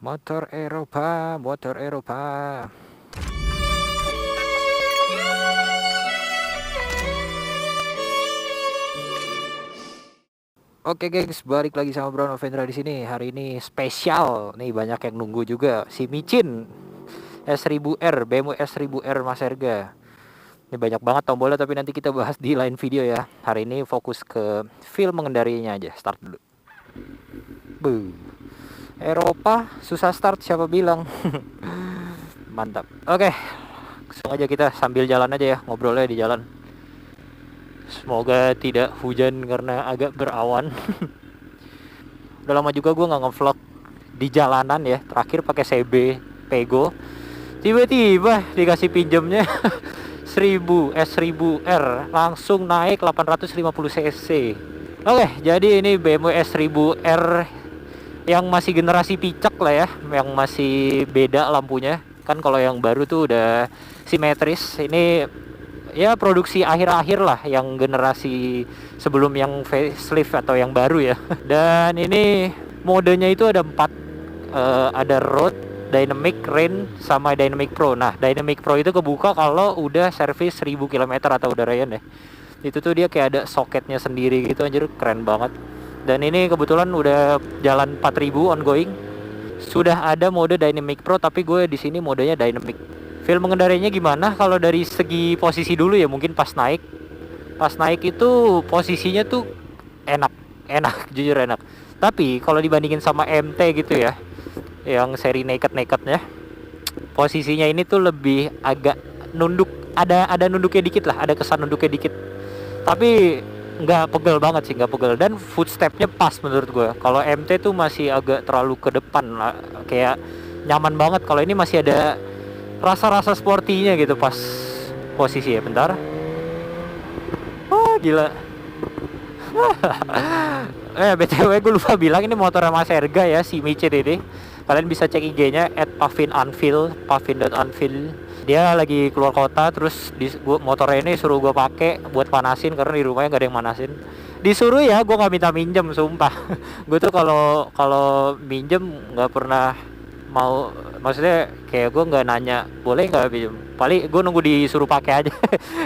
Motor Eropa, motor Eropa. Oke guys, balik lagi sama Bro Novendra di sini. Hari ini spesial. Nih banyak yang nunggu juga. Si Micin S1000R, BMW S1000R Mas Erga. Ini banyak banget tombolnya tapi nanti kita bahas di lain video ya. Hari ini fokus ke feel mengendarinya aja. Start dulu. Buh. Eropa susah start siapa bilang. Mantap. Oke. Langsung aja kita sambil jalan aja ya, ngobrolnya di jalan. Semoga tidak hujan karena agak berawan. Udah lama juga gue nggak ngevlog di jalanan ya. Terakhir pakai CB Pego. Tiba-tiba dikasih pinjamnya 1000 S1000R langsung naik 850 cc. Oke, jadi ini BMW S1000R yang masih generasi picek lah ya, yang masih beda lampunya. Kan kalau yang baru tuh udah simetris. Ini ya produksi akhir-akhir lah, yang generasi sebelum yang facelift atau yang baru ya. Dan ini modenya itu ada 4, ada Road, Dynamic, Rain, sama Dynamic Pro. Nah, Dynamic Pro itu kebuka kalau udah servis 1000 km atau udah Ryan ya. Itu tuh dia kayak ada soketnya sendiri gitu, anjir keren banget. Dan ini kebetulan udah jalan 4000 ongoing. Sudah ada mode Dynamic Pro tapi gue di sini modenya Dynamic. Feel mengendarinya gimana? Kalau dari segi posisi dulu ya, mungkin pas naik. Pas naik itu posisinya tuh enak, jujur enak. Tapi kalau dibandingin sama MT gitu ya, yang seri naked-nakednya, posisinya ini tuh lebih agak nunduk, ada nunduknya dikit lah, ada kesan nunduknya dikit. Tapi nggak pegel banget sih, nggak pegel, dan footstepnya pas menurut gue. Kalau MT tuh masih agak terlalu ke depan lah, kayak nyaman banget. Kalau ini masih ada rasa-rasa sportinya gitu pas posisi ya. Bentar. Wah gila. BTW gue lupa bilang, ini motornya Mas Erga ya, si Micin ini. Kalian bisa cek IG-nya @pavinunveil, pavin.unveil. Dia lagi keluar kota, terus motornya ini suruh gue pakai buat panasin karena di rumahnya gak ada yang manasin. Disuruh ya, gue nggak minta minjem, sumpah. Gue tuh kalau minjem nggak pernah mau, maksudnya kayak gue nggak nanya boleh nggak pinjem. Paling gue nunggu disuruh pakai aja.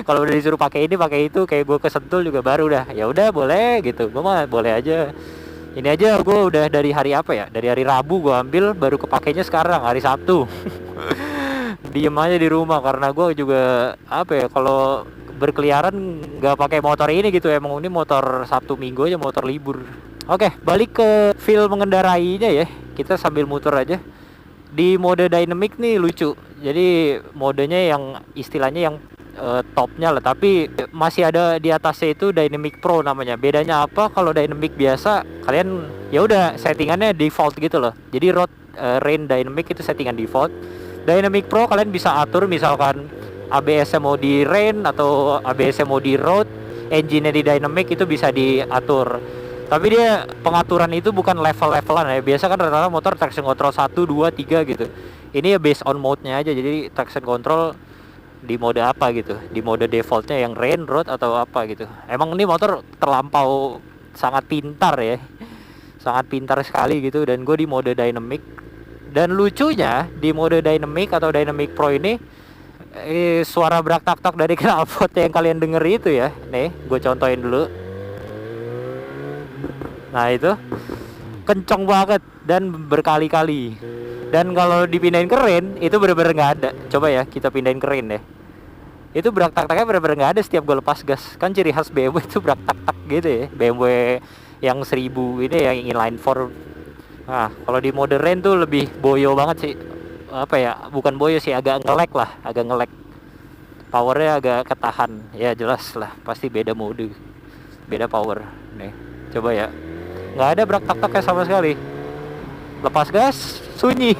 Kalau udah disuruh pakai ini pakai itu, kayak gue kesentul juga baru dah ya udah boleh gitu. Gue mah boleh aja. Ini aja gue udah dari hari apa ya, dari hari Rabu gue ambil, baru kepakainya sekarang hari Sabtu. Diem aja di rumah karena gue juga apa ya, kalau berkeliaran nggak pakai motor ini gitu. Emang ini motor Sabtu Minggu aja, motor libur. Oke, balik ke feel mengendarainya ya. Kita sambil muter aja. Di mode dynamic nih lucu. Jadi modenya yang istilahnya yang topnya lah, tapi masih ada di atasnya itu Dynamic Pro namanya. Bedanya apa? Kalau Dynamic biasa kalian ya udah settingannya default gitu loh. Jadi Road, Rain, Dynamic itu settingan default. Dynamic Pro kalian bisa atur, misalkan ABS-nya mau di Rain atau ABS-nya mau di Road, engine-nya di Dynamic itu bisa diatur. Tapi dia pengaturan itu bukan level-levelan ya. Biasa kan rata-rata motor traction control 1, 2, 3 gitu. Ini ya based on mode-nya aja. Jadi traction control di mode apa gitu, di mode defaultnya yang Rain, Road atau apa gitu. Emang ini motor terlampau sangat pintar ya, sangat pintar sekali gitu. Dan gue di mode dynamic. Dan lucunya di mode dynamic atau Dynamic Pro ini suara brak tak tak dari knalpot yang kalian denger itu ya, nih gue contohin dulu. Nah itu kenceng banget dan berkali-kali. Dan kalau dipindahin ke Rain itu bener-bener nggak ada. Coba ya kita pindahin ke Rain deh. Itu berak tak-taknya bener-bener nggak ada setiap gue lepas gas. Kan ciri khas BMW itu berak tak-tak gitu ya. BMW yang 1000 ini yang inline 4. Nah kalau di mode Rain tuh lebih boyo banget sih. Apa ya, bukan boyo sih, agak nge-lag lah. Agak nge-lag. Powernya agak ketahan. Ya jelas lah, pasti beda mode, beda power. Nih coba ya, nggak ada berak tak-taknya sama sekali. Lepas gas sunyi.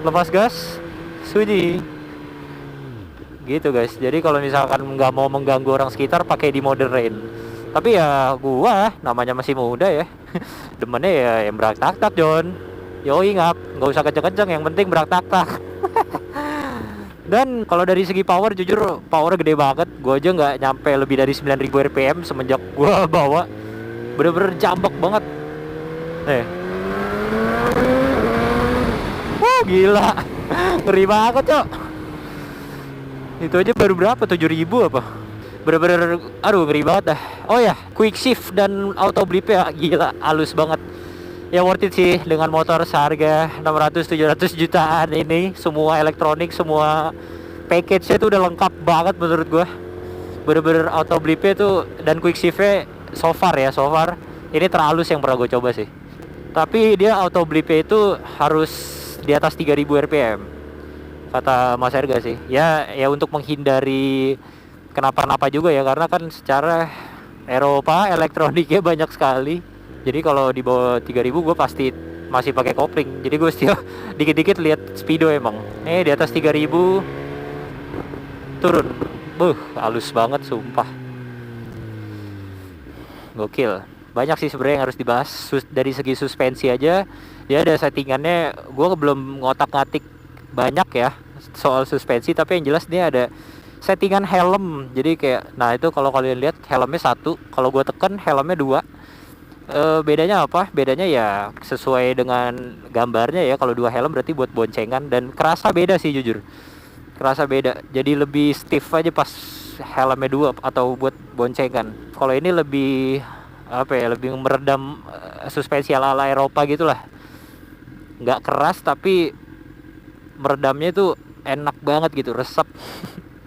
Lepas gas sunyi gitu guys. Jadi kalau misalkan nggak mau mengganggu orang sekitar, pakai di mode Rain. Tapi ya gua namanya masih muda ya, demennya ya yang berak tak-tak John. Yo ingat, nggak usah kenceng-kenceng, yang penting berak tak-tak. Dan kalau dari segi power, jujur powernya gede banget. Gua aja nggak nyampe lebih dari 9000 rpm semenjak gua bawa. Bener-bener jambak banget. Nih Gila. Ngeri banget, Cok. Itu aja baru berapa? 7.000 apa? Bener-bener aduh ngeri banget dah. Oh ya, quick shift dan auto blip ya gila, halus banget. Ya worth it sih dengan motor seharga 600-700 jutaan ini, semua elektronik, semua package-nya tuh udah lengkap banget menurut gua. Bener-bener auto blip-nya tuh dan quick shift-nya so far ini terhalus yang pernah gue coba sih. Tapi dia auto blip-nya itu harus di atas 3000 rpm kata Mas Erga sih. Ya untuk menghindari kenapa-napa juga ya, karena kan secara Eropa elektroniknya banyak sekali. Jadi kalau di bawah 3000 gue pasti masih pakai kopling. Jadi gue setiap dikit-dikit lihat speedo emang. Di atas 3000 turun. Halus banget sumpah. Gokil. Banyak sih sebenarnya yang harus dibahas. Dari segi suspensi aja dia ada settingannya. Gue belum ngotak-ngatik banyak ya soal suspensi, tapi yang jelas dia ada settingan helm. Jadi kayak, nah itu kalau kalian lihat helmnya 1, kalau gue tekan helmnya 2. Bedanya apa? Bedanya ya sesuai dengan gambarnya ya. Kalau 2 helm berarti buat boncengan, dan kerasa beda sih jujur. Kerasa beda. Jadi lebih stiff aja pas helmnya 2 atau buat boncengan. Kalau ini lebih apa ya? Lebih meredam suspensi ala Eropa gitulah. Nggak keras tapi meredamnya itu enak banget gitu, resep.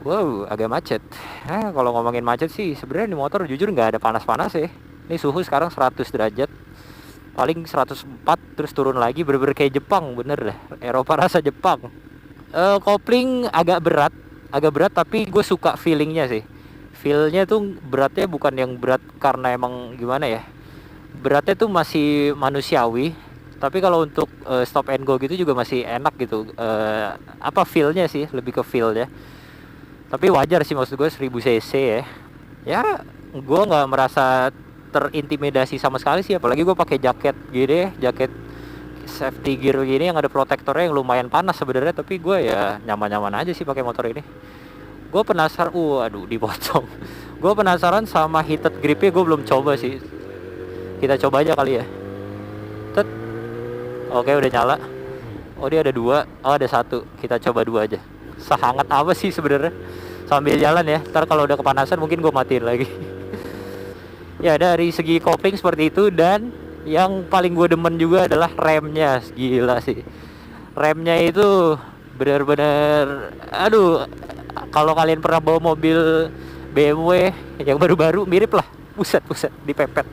Wow, agak macet. Kalau ngomongin macet sih sebenarnya di motor jujur nggak ada panas-panas ya. Ini suhu sekarang 100 derajat. Paling 104 terus turun lagi, bener-bener kayak Jepang, bener dah. Eropa rasa Jepang. Kopling agak berat tapi gue suka feelingnya sih. Feelnya tuh beratnya bukan yang berat karena emang gimana ya. Beratnya tuh masih manusiawi. Tapi kalau untuk stop and go gitu juga masih enak gitu. Feelnya sih, lebih ke feel ya. Tapi wajar sih, maksud gue 1000 cc ya. Ya gue nggak merasa terintimidasi sama sekali sih. Apalagi gue pakai jaket gini, jaket safety gear gini yang ada protektornya yang lumayan panas sebenarnya. Tapi gue ya nyaman-nyaman aja sih pakai motor ini. Gue penasaran, aduh dipotong. Gue penasaran sama heated gripnya, gue belum coba sih. Kita coba aja kali ya. Oke, udah nyala. Oh, dia ada 2. Oh, ada 1. Kita coba 2 aja. Sehangat apa sih sebenarnya? Sambil jalan ya. Ntar kalau udah kepanasan mungkin gue matiin lagi. Ya, dari segi kopling seperti itu. Dan yang paling gue demen juga adalah remnya. Gila sih. Remnya itu benar-benar, aduh, kalau kalian pernah bawa mobil BMW yang baru-baru, mirip lah. Buset dipepet.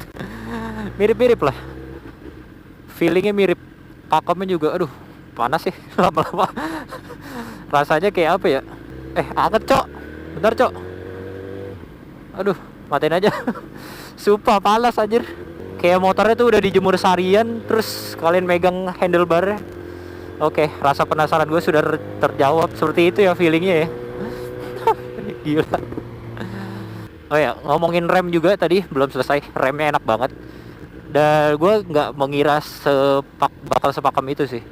Mirip lah. Feelingnya mirip. Pakemnya juga, aduh, panas sih lama-lama. Rasanya kayak apa ya? Anget, Cok. Bentar, Cok. Aduh, matiin aja. Sumpah panas anjir. Kayak motornya tuh udah dijemur seharian, terus kalian megang handlebar. Oke, rasa penasaran gue sudah terjawab. Seperti itu ya feelingnya ya. Gila. Oh ya, ngomongin rem juga tadi belum selesai. Remnya enak banget. Dan gue nggak mengira bakal sepakem itu sih.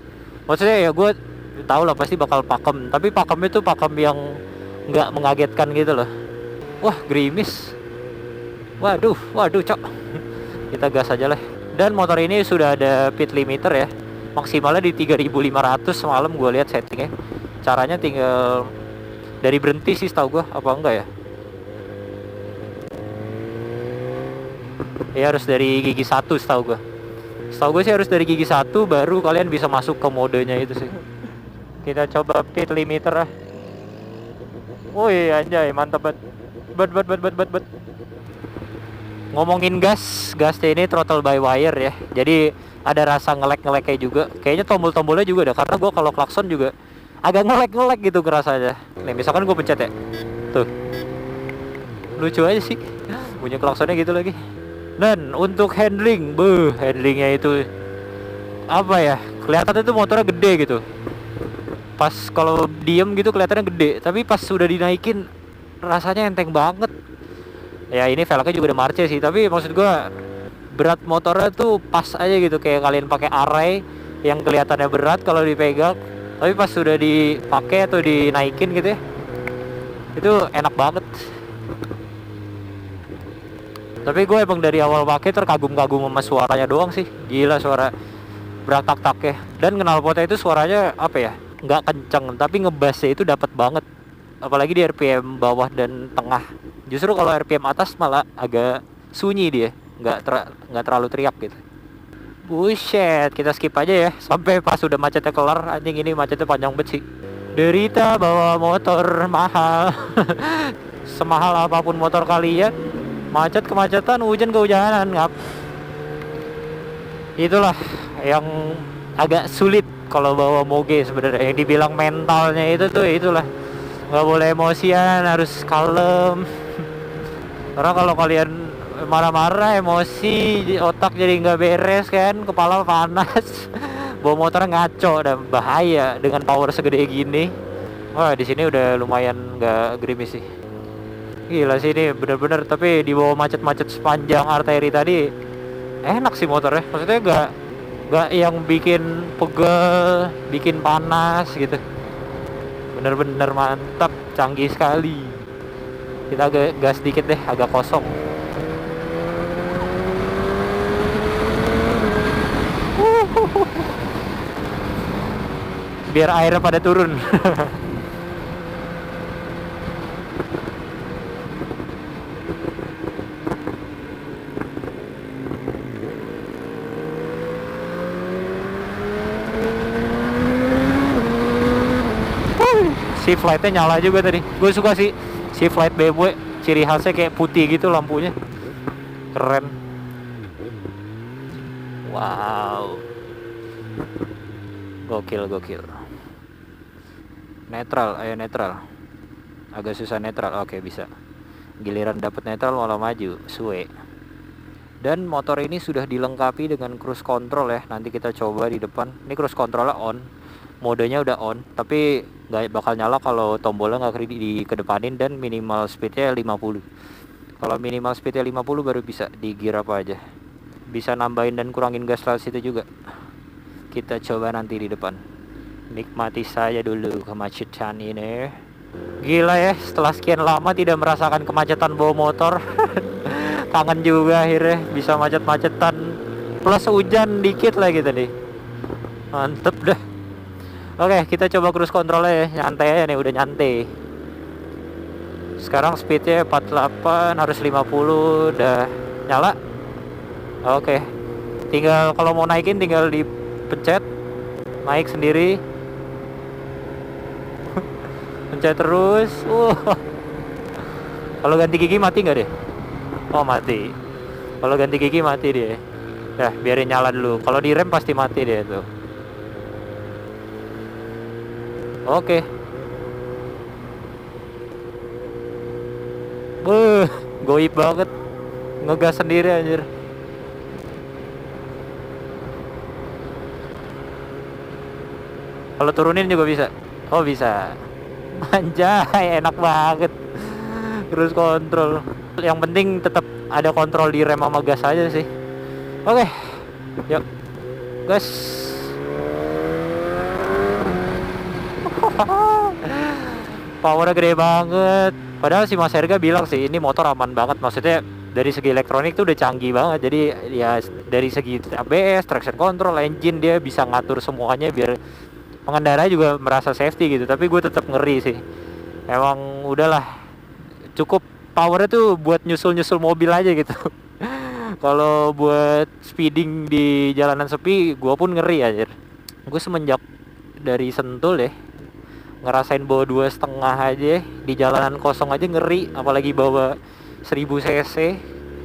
Maksudnya ya gue tahu lah pasti bakal pakem, tapi pakemnya tuh pakem yang nggak mengagetkan gitu loh. Wah, gerimis. Waduh, Cok. Kita gas aja lah. Dan motor ini sudah ada pit limiter ya. Maksimalnya di 3500 semalam gue lihat settingnya. Caranya tinggal dari berhenti sih setahu gue, apa enggak ya? Ya harus dari gigi 1 setahu gue. Setahu gue sih harus dari gigi 1 baru kalian bisa masuk ke modenya itu sih. Kita coba pit limiter lah. Woi anjay, mantap banget. Bet. Ngomongin gasnya ini throttle by wire ya. Jadi ada rasa ngelek-ngeleknya juga. Kayaknya tombol-tombolnya juga ada, karena gue kalau klakson juga agak ngelek-ngelek gitu kerasanya. Nih misalkan gue pencet ya. Tuh. Lucu aja sih. Bunyi klaksonnya gitu lagi. Dan untuk handlingnya itu apa ya, kelihatannya tuh motornya gede gitu. Pas kalau diem gitu kelihatannya gede, tapi pas sudah dinaikin rasanya enteng banget. Ya ini velgnya juga udah Marche sih, tapi maksud gua berat motornya tuh pas aja gitu, kayak kalian pakai array yang kelihatannya berat kalau dipegang, tapi pas sudah dipakai atau dinaikin gitu ya, itu enak banget. Tapi gue emang dari awal pakai terkagum-kagum sama suaranya doang sih. Gila berak-tak-tak ya. Dan knalpotnya itu suaranya apa ya, nggak kenceng tapi ngebassnya itu dapat banget, apalagi di RPM bawah dan tengah. Justru kalau RPM atas malah agak sunyi dia, nggak terlalu teriak gitu. Buset, kita skip aja ya sampai pas udah macetnya kelar. Anjing, ini macetnya panjang banget sih. Derita bawa motor mahal. Semahal apapun motor kalian, macet kemacetan, hujan kehujanan, ngap. Itulah yang agak sulit kalau bawa moge sebenarnya. Yang dibilang mentalnya itu tuh itulah, nggak boleh emosian, harus kalem. Karena kalau kalian marah-marah, emosi, otak jadi nggak beres kan, kepala panas. Bawa motor ngaco dan bahaya dengan power segede gini. Wah, di sini udah lumayan nggak gerimis sih. Gila sih ini bener-bener, tapi di bawah macet-macet sepanjang arteri tadi enak sih motornya. Maksudnya nggak yang bikin pegel, bikin panas gitu. Bener-bener mantap, canggih sekali. Kita agak gas dikit deh, agak kosong. Biar airnya pada turun. Shift lightnya nyala juga tadi. Gue suka sih shift light BMW, ciri khasnya kayak putih gitu lampunya, keren. Wow, gokil. Netral, ayo netral. Agak susah netral, oke bisa. Giliran dapet netral malah maju, suwe. Dan motor ini sudah dilengkapi dengan cruise control ya. Nanti kita coba di depan. Ini cruise controlnya on, modenya udah on, tapi nggak bakal nyala kalau tombolnya nggak dikedepanin, dan minimal speednya 50. Kalau minimal speednya 50 baru bisa di gear apa aja. Bisa nambahin dan kurangin gas lewat situ juga. Kita coba nanti di depan. Nikmati saja dulu kemacetan ini. Gila ya, setelah sekian lama tidak merasakan kemacetan bawa motor. Kangen juga akhirnya bisa macet-macetan. Plus hujan dikit lagi tadi. Mantep dah. Oke, kita coba cruise control ya. Nyantai aja nih, udah nyantai. Sekarang speednya 48, harus 50. Udah nyala. Oke, tinggal kalau mau naikin tinggal dipencet, naik sendiri. Pencet terus. Kalau ganti gigi mati nggak deh? Oh mati. Kalau ganti gigi mati dia. Ya biarin nyala dulu. Kalau direm pasti mati dia tuh. Oke. Goib banget. Ngegas sendiri anjir. Kalau turunin juga bisa. Oh bisa. Anjay, enak banget. Cruise control. Yang penting tetap ada kontrol di rem sama gas aja sih. Oke. Yuk. Gas. Powernya gede banget. Padahal si Mas Erga bilang sih ini motor aman banget. Maksudnya dari segi elektronik tuh udah canggih banget. Jadi ya dari segi ABS, traction control, engine, dia bisa ngatur semuanya biar pengendara juga merasa safety gitu. Tapi gue tetap ngeri sih. Emang udahlah, cukup powernya tuh buat nyusul mobil aja gitu. Kalau buat speeding di jalanan sepi, gue pun ngeri aja. Gue semenjak dari Sentul ya, ngerasain bawa 2,5 aja di jalanan kosong aja ngeri. Apalagi bawa 1000 cc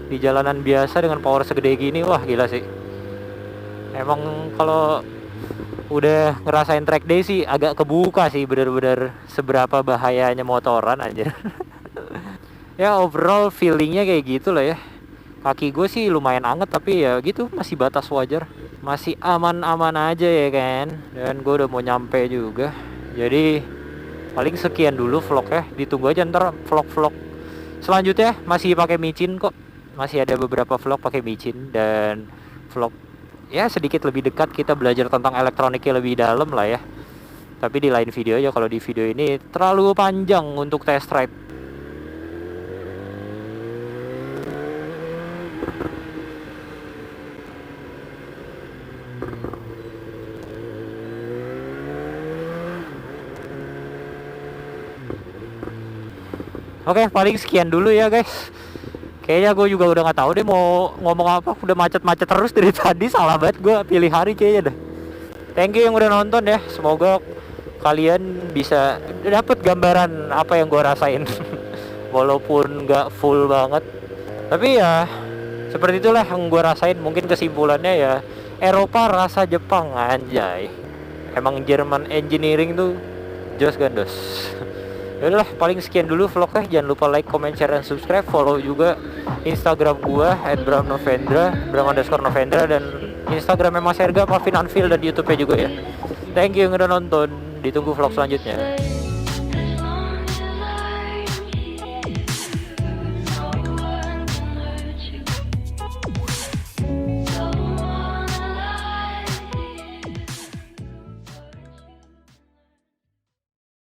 di jalanan biasa dengan power segede gini, wah gila sih. Emang kalau udah ngerasain track day sih agak kebuka sih bener-bener seberapa bahayanya motoran aja. Ya overall feelingnya kayak gitu lah ya. Kaki gue sih lumayan anget, tapi ya gitu masih batas wajar, masih aman-aman aja ya kan. Dan gue udah mau nyampe juga. Jadi paling sekian dulu vlognya. Ditunggu aja ntar vlog-vlog selanjutnya masih pakai micin kok. Masih ada beberapa vlog pakai micin dan vlog ya sedikit lebih dekat, kita belajar tentang elektroniknya lebih dalam lah ya. Tapi di lain video aja, kalau di video ini terlalu panjang untuk test ride. Oke, paling sekian dulu ya guys. Kayaknya gue juga udah nggak tahu deh mau ngomong apa. Udah macet-macet terus dari tadi, salah banget gue pilih hari kayaknya dah. Thank you yang udah nonton ya. Semoga kalian bisa dapet gambaran apa yang gue rasain. Walaupun nggak full banget, tapi ya seperti itulah yang gue rasain. Mungkin kesimpulannya ya, Eropa rasa Jepang anjay. Emang Jerman engineering tuh jos gandos. Yaudah, paling sekian dulu vlognya. Jangan lupa like, comment, share, dan subscribe. Follow juga Instagram gua @bramnovendra, bram_novendra, dan Instagramnya Mas Erga, Pavin Anfield, dan YouTube-nya juga ya. Thank you yang udah nonton. Ditunggu vlog selanjutnya.